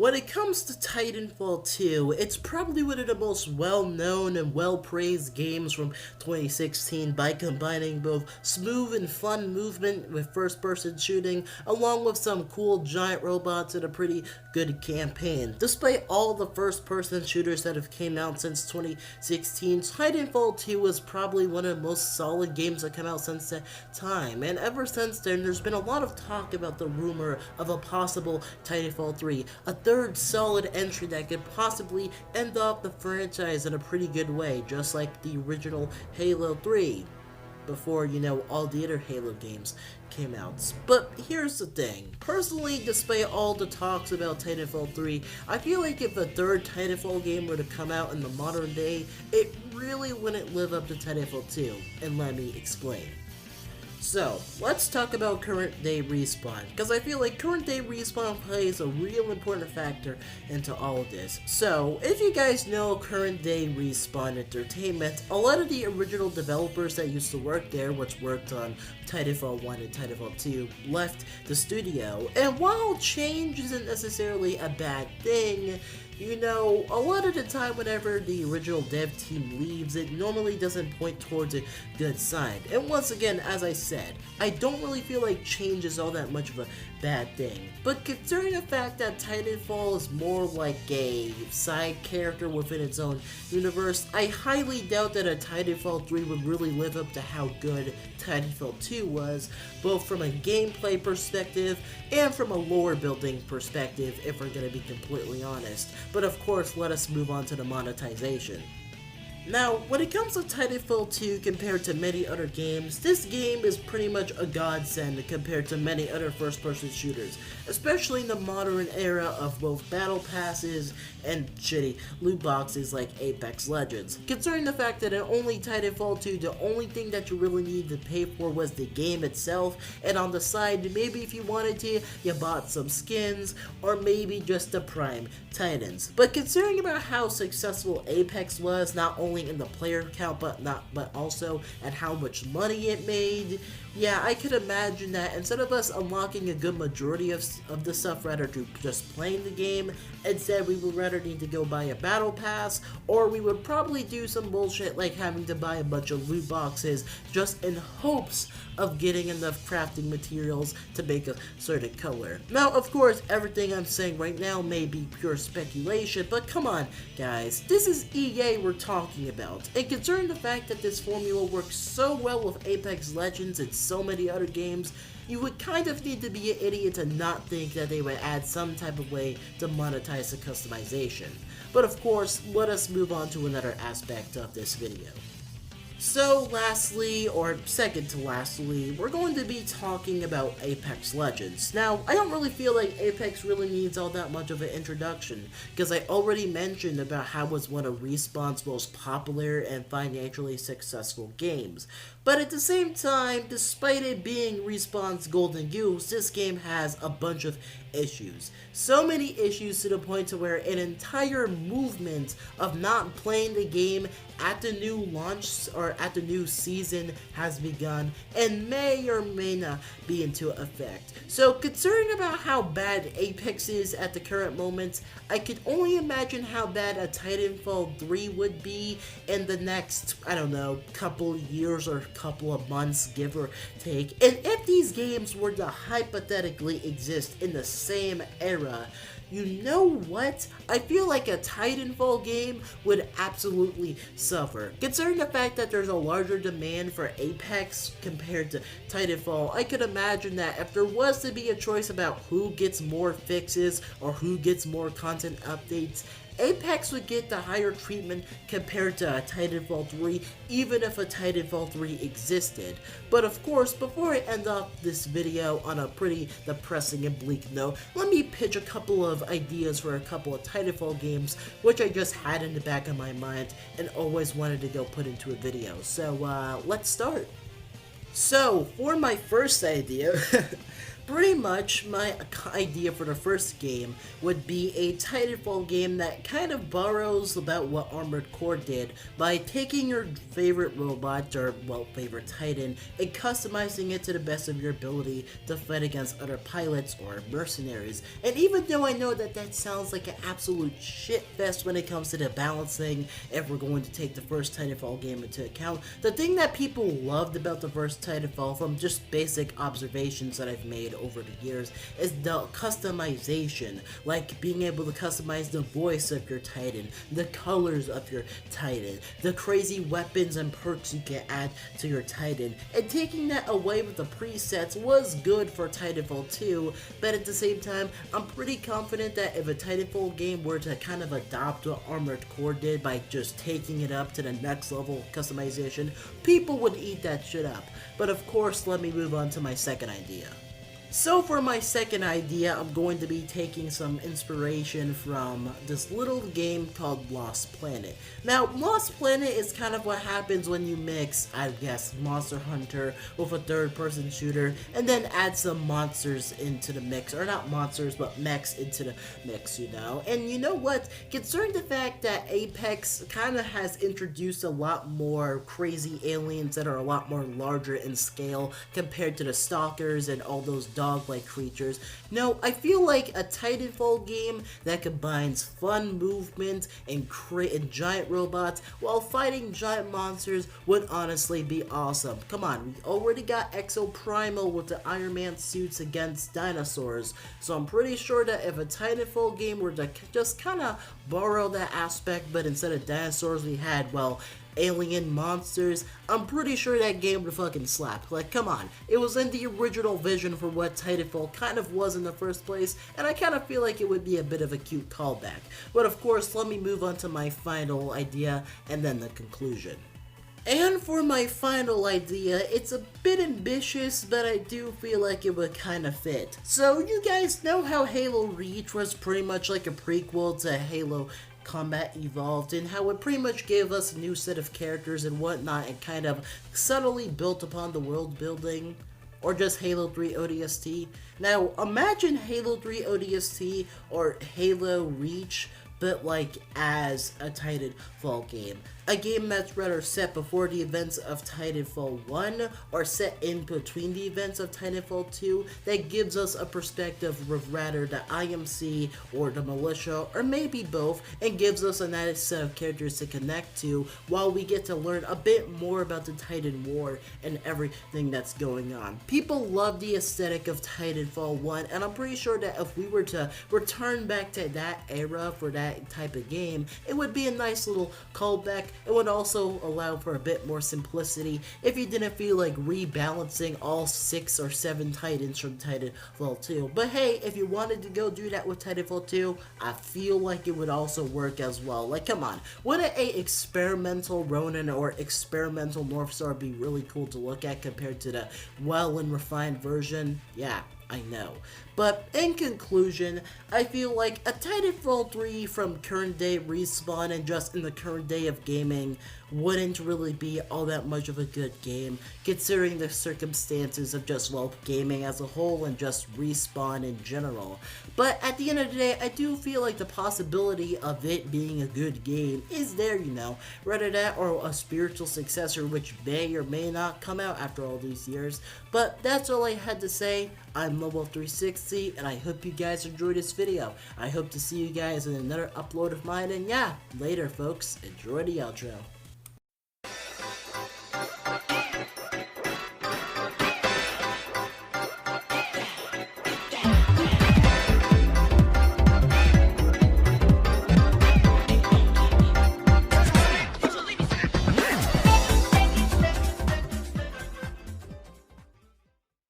when it comes to Titanfall 2, it's probably one of the most well-known and well-praised games from 2016 by combining both smooth and fun movement with first-person shooting, along with some cool giant robots and a pretty good campaign. Despite all the first-person shooters that have came out since 2016, Titanfall 2 is probably one of the most solid games that come out since that time, and ever since then, there's been a lot of talk about the rumor of a possible Titanfall 3, a third solid entry that could possibly end off the franchise in a pretty good way, just like the original Halo 3, before, all the other Halo games came out. But here's the thing. Personally, despite all the talks about Titanfall 3, I feel like if a third Titanfall game were to come out in the modern day, it really wouldn't live up to Titanfall 2, and let me explain. So, let's talk about current day respawn, because I feel like current day respawn plays a real important factor into all of this. So, if you guys know current day respawn entertainment, a lot of the original developers that used to work there, which worked on Titanfall 1 and Titanfall 2, left the studio, and while change isn't necessarily a bad thing, a lot of the time whenever the original dev team leaves, it normally doesn't point towards a good sign. And once again, as I said, I don't really feel like change is all that much of a bad thing. But considering the fact that Titanfall is more like a side character within its own universe, I highly doubt that a Titanfall 3 would really live up to how good Titanfall 2 was, both from a gameplay perspective and from a lore building perspective, if we're going to be completely honest. But of course, let us move on to the monetization. Now, when it comes to Titanfall 2 compared to many other games, this game is pretty much a godsend compared to many other first-person shooters, especially in the modern era of both battle passes and shitty loot boxes like Apex Legends. Considering the fact that in only Titanfall 2, the only thing that you really needed to pay for was the game itself, and on the side, maybe if you wanted to, you bought some skins, or maybe just the Prime Titans. But considering about how successful Apex was, not only in the player count, but also at how much money it made, yeah, I could imagine that instead of us unlocking a good majority of the stuff rather to just playing the game, instead we would rather need to go buy a battle pass, or we would probably do some bullshit like having to buy a bunch of loot boxes just in hopes of getting enough crafting materials to make a certain color. Now, of course, everything I'm saying right now may be pure speculation, but come on, guys, this is EA we're talking about, and considering the fact that this formula works so well with Apex Legends and so many other games, you would kind of need to be an idiot to not think that they would add some type of way to monetize the customization. But of course, let us move on to another aspect of this video. So lastly, or second to lastly, we're going to be talking about Apex Legends. Now, I don't really feel like Apex really needs all that much of an introduction, because I already mentioned about how it was one of Respawn's most popular and financially successful games. But at the same time, despite it being Respawn's golden goose, this game has a bunch of issues. So many issues to the point to where an entire movement of not playing the game at the new launch or at the new season has begun and may or may not be into effect. So considering about how bad Apex is at the current moment, I could only imagine how bad a Titanfall 3 would be in the next, I don't know, couple years or couple of months, give or take. And if these games were to hypothetically exist in the same era, you know what? I feel like a Titanfall game would absolutely suffer. Considering the fact that there's a larger demand for Apex compared to Titanfall, I could imagine that if there was to be a choice about who gets more fixes or who gets more content updates, Apex would get the higher treatment compared to a Titanfall 3, even if a Titanfall 3 existed. But of course, before I end off this video on a pretty depressing and bleak note, let me pitch a couple of ideas for a couple of Titanfall games, which I just had in the back of my mind and always wanted to go put into a video. So, let's start. So, for my first idea, Pretty much, my idea for the first game would be a Titanfall game that kind of borrows about what Armored Core did by taking your favorite robot, or, well, favorite Titan, and customizing it to the best of your ability to fight against other pilots or mercenaries. And even though I know that that sounds like an absolute shit fest when it comes to the balancing, if we're going to take the first Titanfall game into account, the thing that people loved about the first Titanfall, from just basic observations that I've made over the years, is the customization, like being able to customize the voice of your Titan, the colors of your Titan, the crazy weapons and perks you can add to your Titan, and taking that away with the presets was good for Titanfall 2, but at the same time, I'm pretty confident that if a Titanfall game were to kind of adopt what Armored Core did by just taking it up to the next level customization, people would eat that shit up. But of course, let me move on to my second idea. So for my second idea, I'm going to be taking some inspiration from this little game called Lost Planet. Now, Lost Planet is kind of what happens when you mix, I guess, Monster Hunter with a third-person shooter, and then add some monsters into the mix, or not monsters, but mechs into the mix, you know? And you know what? Considering the fact that Apex kind of has introduced a lot more crazy aliens that are a lot more larger in scale compared to the Stalkers and all those dog-like creatures. No, I feel like a Titanfall game that combines fun movement and giant robots while fighting giant monsters would honestly be awesome. Come on, we already got Exo Primal with the Iron Man suits against dinosaurs, so I'm pretty sure that if a Titanfall game were to just kind of borrow that aspect, but instead of dinosaurs we had, well, alien monsters, I'm pretty sure that game would fucking slap. Like, come on. It was in the original vision for what Titanfall kind of was in the first place, and I kind of feel like it would be a bit of a cute callback. But of course, let me move on to my final idea, and then the conclusion. And for my final idea, it's a bit ambitious, but I do feel like it would kind of fit. So, you guys know how Halo Reach was pretty much like a prequel to Halo Combat Evolved, and how it pretty much gave us a new set of characters and whatnot, and kind of subtly built upon the world building, or just Halo 3 ODST. Now, imagine Halo 3 ODST or Halo Reach, but like as a Titanfall game. A game that's rather set before the events of Titanfall 1 or set in between the events of Titanfall 2 that gives us a perspective of rather the IMC or the militia, or maybe both, and gives us a nice set of characters to connect to while we get to learn a bit more about the Titan War and everything that's going on. People love the aesthetic of Titanfall 1, and I'm pretty sure that if we were to return back to that era for that type of game, it would be a nice little callback. It would also allow for a bit more simplicity if you didn't feel like rebalancing all 6 or 7 Titans from Titanfall 2. But hey, if you wanted to go do that with Titanfall 2, I feel like it would also work as well. Like, come on, wouldn't a experimental Ronin or experimental Northstar be really cool to look at compared to the well and refined version? Yeah, I know. But in conclusion, I feel like a Titanfall 3 from current day Respawn and just in the current day of gaming wouldn't really be all that much of a good game, considering the circumstances of just, well, gaming as a whole and just Respawn in general. But at the end of the day, I do feel like the possibility of it being a good game is there, you know, rather that or a spiritual successor which may or may not come out after all these years. But that's all I had to say. I'm Lobo360, and I hope you guys enjoyed this video. I hope to see you guys in another upload of mine, and yeah, later folks, enjoy the outro.